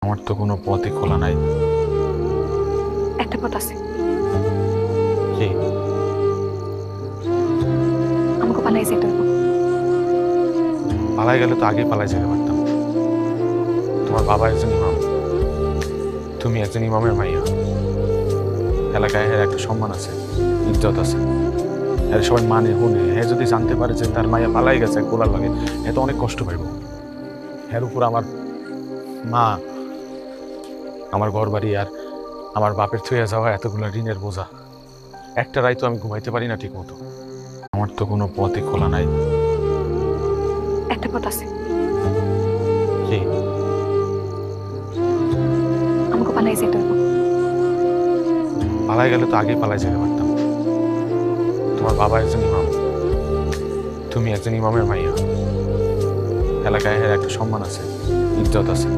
আমার তো কোনো পথই খোলা নাই। একটা পথ আছে। কি? আমাকে পালাই যেতে হইব। পালাই গেলে তো আগেই পালাই যেতে পারতাম। তোমার বাবা একজন ইমাম, তুমি একজন ইমামের মাইয়া। এলাকায় এর একটা সম্মান আছে, ইজ্জত আছে। এর সবাই মানে হুনে হ্যাঁ, যদি জানতে পারে যে তার মাইয়া পালাই গেছে এক গোলার লাগে, এ তো অনেক কষ্ট পাইব। এর উপর আমার মা, আমার ঘর বাড়ি আর আমার বাপের থইয়া যাওয়া এতগুলো ঋণের বোঝা। একটা রাত তো আমি ঘুমাইতে পারি না ঠিক মতো। আমার তো কোনো পথই খোলা নাই। একটা পথ আছে। কি? আমাকে পালাই যেতে হইব। পালাই গেলে তো আগেই পালাই যেতে পারতাম। তোমার বাবা একজন ইমাম, তুমি একজন ইমামের মাইয়া। এলাকায় এর একটা সম্মান আছে, ইজ্জত আছে।